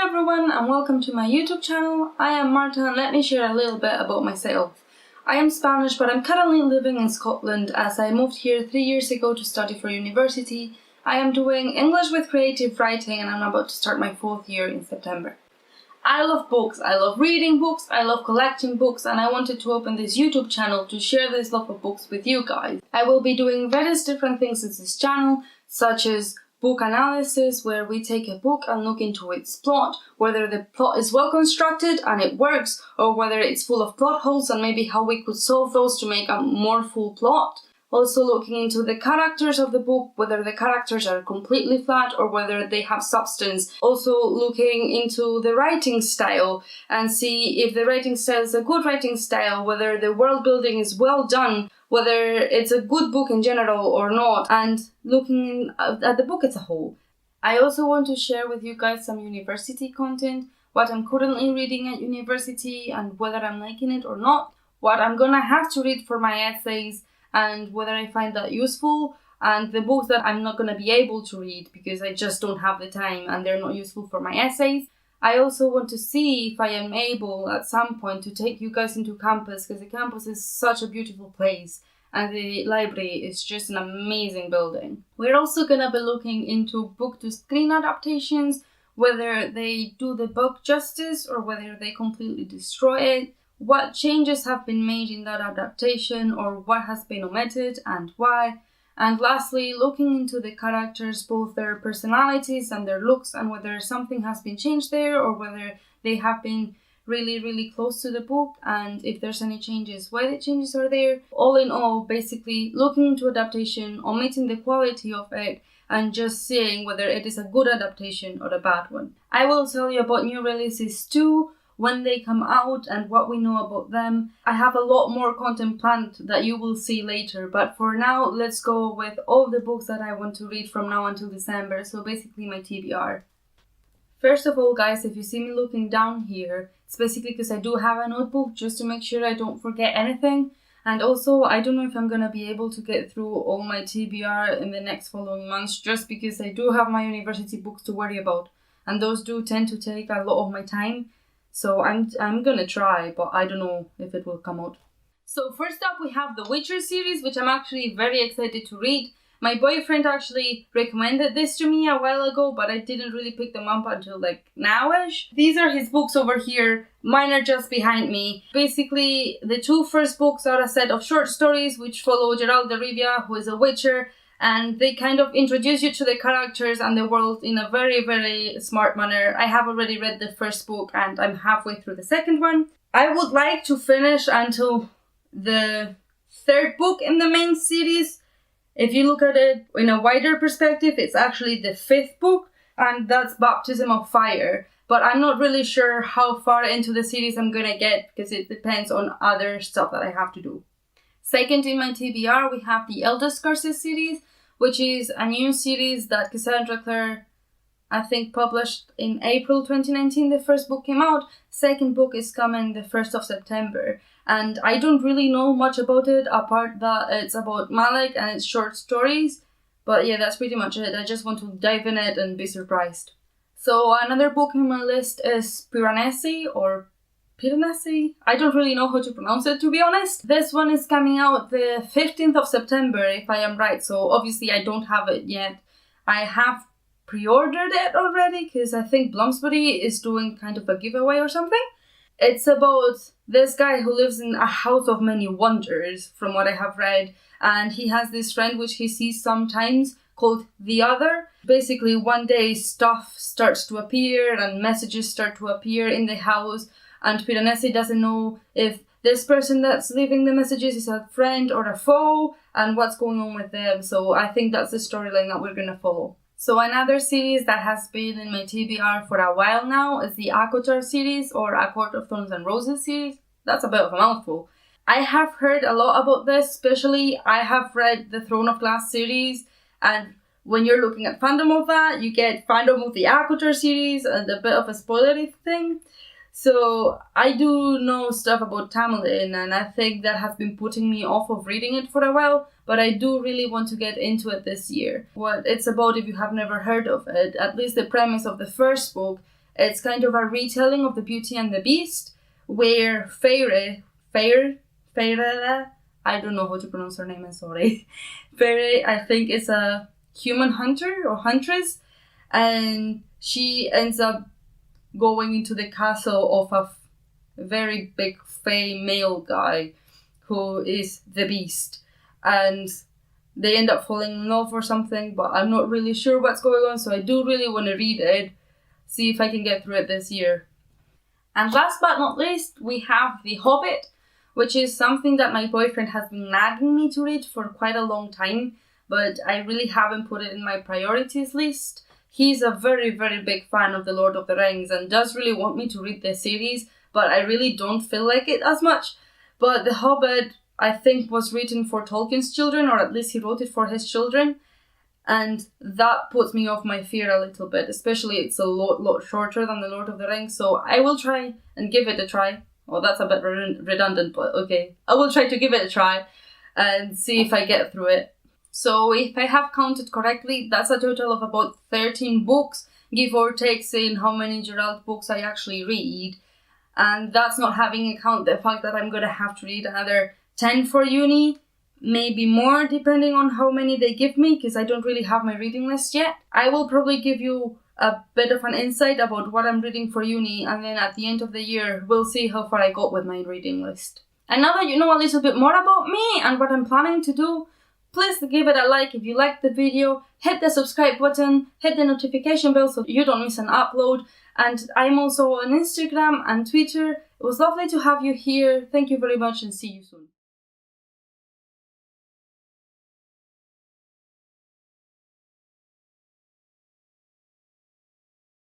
everyone and welcome to my YouTube channel. I am Marta and let me share a little bit about myself. I am Spanish but I'm currently living in Scotland as I moved here 3 years ago to study for university. I am doing English with creative writing and I'm about to start my 4th year in September. I love books, I love reading books, I love collecting books, and I wanted to open this YouTube channel to share this love of books with you guys. I will be doing various different things in this channel, such as book analysis, where we take a book and look into its plot, whether the plot is well constructed and it works, or whether it's full of plot holes and maybe how we could solve those to make a more full plot. Also looking into the characters of the book, whether the characters are completely flat or whether they have substance. Also looking into the writing style and see if the writing style is a good writing style, whether the world building is well done, whether it's a good book in general or not, and looking at the book as a whole. I also want to share with you guys some university content, what I'm currently reading at university and whether I'm liking it or not, what I'm gonna have to read for my essays, and whether I find that useful, and the books that I'm not going to be able to read because I just don't have the time and they're not useful for my essays. I also want to see if I am able at some point to take you guys into campus, because the campus is such a beautiful place and the library is just an amazing building. We're also going to be looking into book-to-screen adaptations, whether they do the book justice or whether they completely destroy it, what changes have been made in that adaptation or what has been omitted and why. And lastly, looking into the characters, both their personalities and their looks, and whether something has been changed there or whether they have been really close to the book, and if there's any changes, why the changes are there. All in all, basically looking into adaptation, omitting the quality of it, and just seeing whether it is a good adaptation or a bad one. I will tell you about new releases too, when they come out and what we know about them. I have a lot more content planned that you will see later, but for now, let's go with all the books that I want to read from now until December, so basically my TBR. First of all, guys, if you see me looking down here, it's basically because I do have a notebook just to make sure I don't forget anything. And also, I don't know if I'm gonna be able to get through all my TBR in the next following months, just because I do have my university books to worry about, and those do tend to take a lot of my time. So I'm gonna try, but I don't know if it will come out. So first up we have the Witcher series, which I'm actually very excited to read. My boyfriend actually recommended this to me a while ago, but I didn't really pick them up until like now-ish. These are his books over here, mine are just behind me. Basically, the two first books are a set of short stories which follow Geralt de Rivia, who is a witcher, and they kind of introduce you to the characters and the world in a very smart manner. I have already read the first book and I'm halfway through the second one. I would like to finish until the third book in the main series. If you look at it in a wider perspective, it's actually the 5th book, and that's Baptism of Fire. But I'm not really sure how far into the series I'm gonna get because it depends on other stuff that I have to do. Second in my TBR, we have the Eldest Curses series, which is a new series that Cassandra Clare, I think, published in April 2019. The first book came out. Second book is coming the 1st of September. And I don't really know much about it, apart that it's about Malek and it's short stories. But yeah, that's pretty much it. I just want to dive in it and be surprised. So another book in my list is Piranesi, or Piranesi? I don't really know how to pronounce it, to be honest. This one is coming out the 15th of September, if I am right. So obviously I don't have it yet. I have pre-ordered it already because I think Bloomsbury is doing kind of a giveaway or something. It's about this guy who lives in a house of many wonders, from what I have read, and he has this friend which he sees sometimes called The Other. Basically, one day stuff starts to appear and messages start to appear in the house, and Piranesi doesn't know if this person that's leaving the messages is a friend or a foe and what's going on with them. So I think that's the storyline that we're gonna follow. So another series that has been in my TBR for a while now is the ACOTAR series, or A Court of Thorns and Roses series. That's a bit of a mouthful. I have heard a lot about this, especially I have read the Throne of Glass series, and when you're looking at fandom of that, you get fandom of the ACOTAR series and a bit of a spoilery thing. So I do know stuff about Tamlin, and I think that has been putting me off of reading it for a while, but I do really want to get into it this year. What it's about, if you have never heard of it, at least the premise of the first book It's kind of a retelling of the Beauty and the Beast, where Fairy, I don't know how to pronounce her name, I'm sorry. Fairy, I think, is a human hunter or huntress, and she ends up going into the castle of a very big fey male guy who is the Beast, and they end up falling in love or something, but I'm not really sure what's going on, so I do really want to read it, see if I can get through it this year. And last but not least, we have The Hobbit, which is something that my boyfriend has been nagging me to read for quite a long time, but I really haven't put it in my priorities list. He's a very, very big fan of The Lord of the Rings and does really want me to read the series, but I really don't feel like it as much. But The Hobbit, I think, was written for Tolkien's children, or at least he wrote it for his children, and that puts me off my fear a little bit, especially it's a lot shorter than The Lord of the Rings, so I will try and give it a try. Well, that's a bit redundant, but okay. I will try to give it a try and see if I get through it. So if I have counted correctly, that's a total of about 13 books, give or take, saying how many Gerald books I actually read. And that's not having account the fact that I'm going to have to read another 10 for uni, maybe more, depending on how many they give me, because I don't really have my reading list yet. I will probably give you a bit of an insight about what I'm reading for uni, and then at the end of the year, we'll see how far I got with my reading list. And now that you know a little bit more about me and what I'm planning to do, please give it a like if you liked the video, hit the subscribe button, hit the notification bell so you don't miss an upload, and I'm also on Instagram and Twitter. It was lovely to have you here. Thank you very much and see you soon.